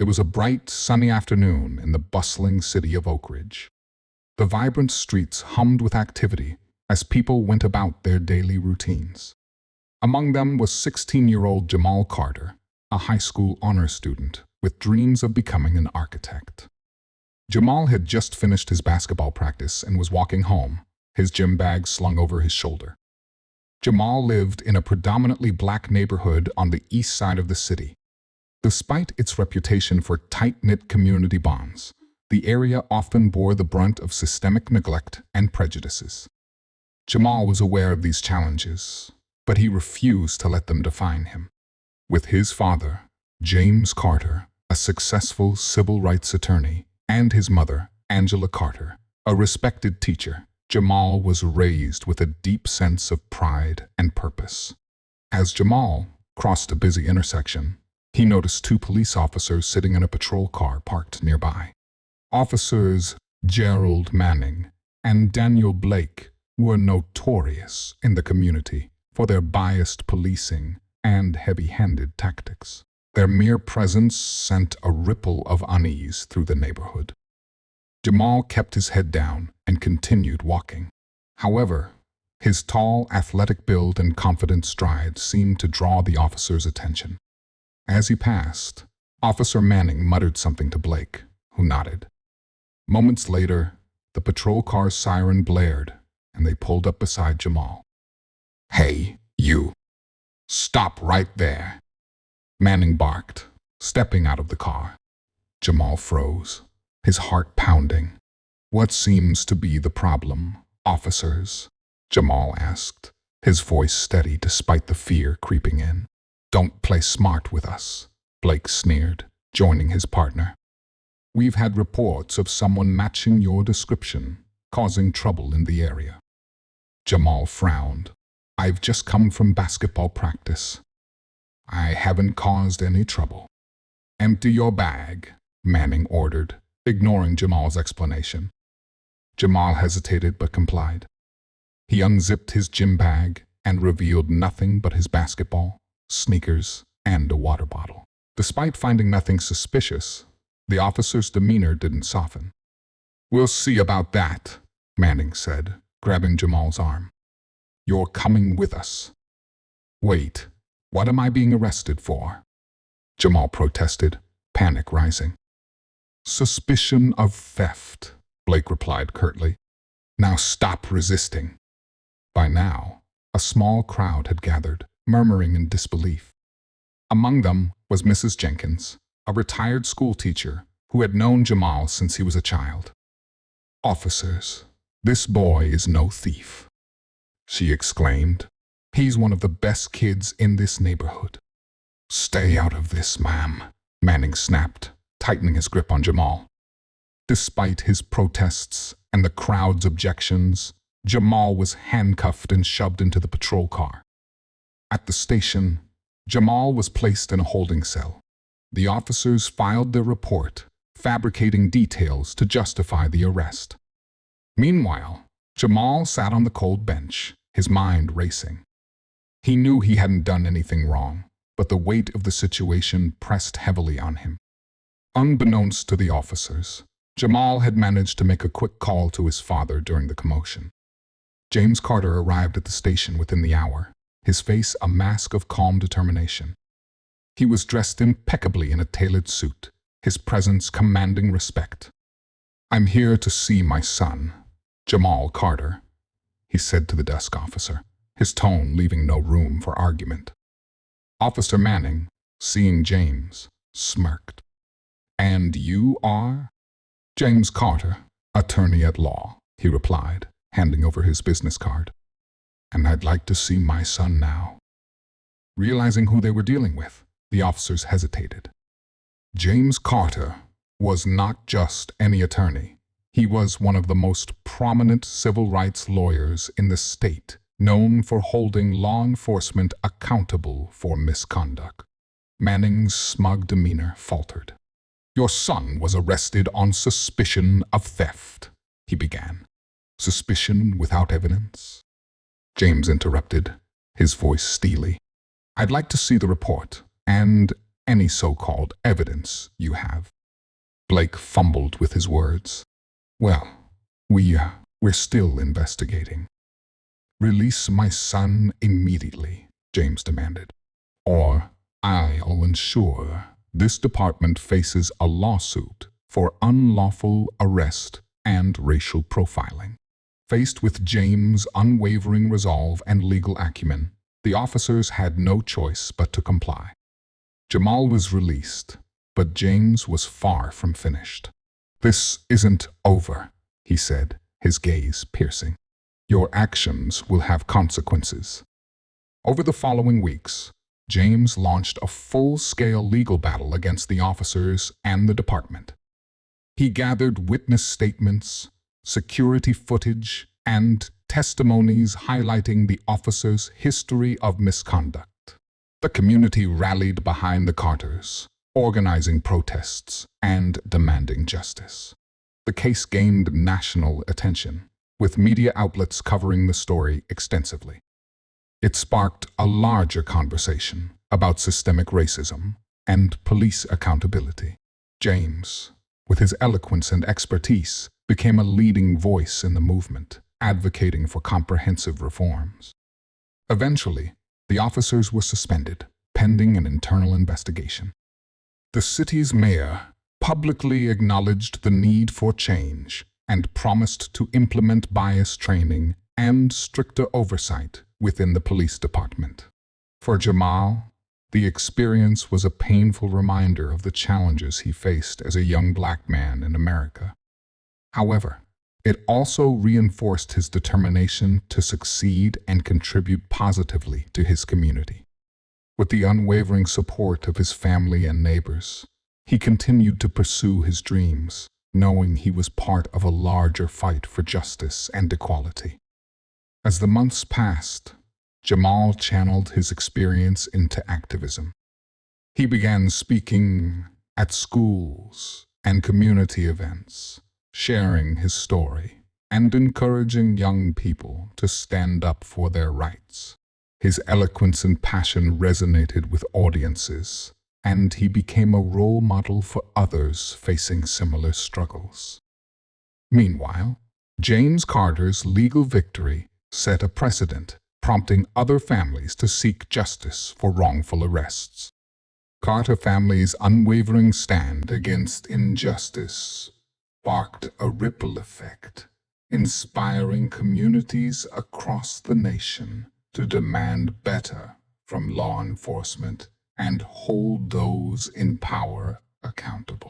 It was a bright, sunny afternoon in the bustling city of Oak Ridge. The vibrant streets hummed with activity as people went about their daily routines. Among them was 16-year-old Jamal Carter, a high school honor student with dreams of becoming an architect. Jamal had just finished his basketball practice and was walking home, his gym bag slung over his shoulder. Jamal lived in a predominantly black neighborhood on the east side of the city. Despite its reputation for tight-knit community bonds, the area often bore the brunt of systemic neglect and prejudices. Jamal was aware of these challenges, but he refused to let them define him. With his father, James Carter, a successful civil rights attorney, and his mother, Angela Carter, a respected teacher, Jamal was raised with a deep sense of pride and purpose. As Jamal crossed a busy intersection, he noticed two police officers sitting in a patrol car parked nearby. Officers Gerald Manning and Daniel Blake were notorious in the community for their biased policing and heavy-handed tactics. Their mere presence sent a ripple of unease through the neighborhood. Jamal kept his head down and continued walking. However, his tall, athletic build and confident stride seemed to draw the officer's attention. As he passed, Officer Manning muttered something to Blake, who nodded. Moments later, the patrol car's siren blared, and they pulled up beside Jamal. "Hey, you! Stop right there!" Manning barked, stepping out of the car. Jamal froze, his heart pounding. "What seems to be the problem, officers?" Jamal asked, his voice steady despite the fear creeping in. "Don't play smart with us," Blake sneered, joining his partner. "We've had reports of someone matching your description, causing trouble in the area." Jamal frowned. "I've just come from basketball practice. I haven't caused any trouble." "Empty your bag," Manning ordered, ignoring Jamal's explanation. Jamal hesitated but complied. He unzipped his gym bag and revealed nothing but his basketball, sneakers, and a water bottle. Despite finding nothing suspicious, the officer's demeanor didn't soften. "We'll see about that," Manning said, grabbing Jamal's arm. "You're coming with us." "Wait, what am I being arrested for?" Jamal protested, panic rising. "Suspicion of theft," Blake replied curtly. "Now stop resisting." By now, a small crowd had gathered, murmuring in disbelief. Among them was Mrs. Jenkins, a retired school teacher who had known Jamal since he was a child. "Officers, this boy is no thief," she exclaimed. "He's one of the best kids in this neighborhood." "Stay out of this, ma'am," Manning snapped, tightening his grip on Jamal. Despite his protests and the crowd's objections, Jamal was handcuffed and shoved into the patrol car. At the station, Jamal was placed in a holding cell. The officers filed their report, fabricating details to justify the arrest. Meanwhile, Jamal sat on the cold bench, his mind racing. He knew he hadn't done anything wrong, but the weight of the situation pressed heavily on him. Unbeknownst to the officers, Jamal had managed to make a quick call to his father during the commotion. James Carter arrived at the station within the hour, his face a mask of calm determination. He was dressed impeccably in a tailored suit, his presence commanding respect. "I'm here to see my son, Jamal Carter," he said to the desk officer, his tone leaving no room for argument. Officer Manning, seeing James, smirked. "And you are?" "James Carter, attorney at law," he replied, handing over his business card. "And I'd like to see my son now." Realizing who they were dealing with, the officers hesitated. James Carter was not just any attorney. He was one of the most prominent civil rights lawyers in the state, known for holding law enforcement accountable for misconduct. Manning's smug demeanor faltered. "Your son was arrested on suspicion of theft," he began. "Suspicion without evidence?" James interrupted, his voice steely. "I'd like to see the report, and any so-called evidence you have. Blake fumbled with his words. Well, we're still investigating. Release my son immediately, James demanded, or I'll ensure this department faces a lawsuit for unlawful arrest and racial profiling. Faced with James' unwavering resolve and legal acumen, the officers had no choice but to comply. Jamal was released, but James was far from finished. "This isn't over," he said, his gaze piercing. "Your actions will have consequences." Over the following weeks, James launched a full-scale legal battle against the officers and the department. He gathered witness statements, security footage, and testimonies highlighting the officers' history of misconduct. The community rallied behind the Carters, organizing protests and demanding justice. The case gained national attention, with media outlets covering the story extensively. It sparked a larger conversation about systemic racism and police accountability. James, with his eloquence and expertise, became a leading voice in the movement, advocating for comprehensive reforms. Eventually, the officers were suspended, pending an internal investigation. The city's mayor publicly acknowledged the need for change and promised to implement bias training and stricter oversight within the police department. For Jamal, the experience was a painful reminder of the challenges he faced as a young black man in America. However, it also reinforced his determination to succeed and contribute positively to his community. With the unwavering support of his family and neighbors, he continued to pursue his dreams, knowing he was part of a larger fight for justice and equality. As the months passed, Jamal channeled his experience into activism. He began speaking at schools and community events, sharing his story and encouraging young people to stand up for their rights. His eloquence and passion resonated with audiences, and he became a role model for others facing similar struggles. Meanwhile, James Carter's legal victory set a precedent, prompting other families to seek justice for wrongful arrests. Carter family's unwavering stand against injustice sparked a ripple effect, inspiring communities across the nation to demand better from law enforcement and hold those in power accountable.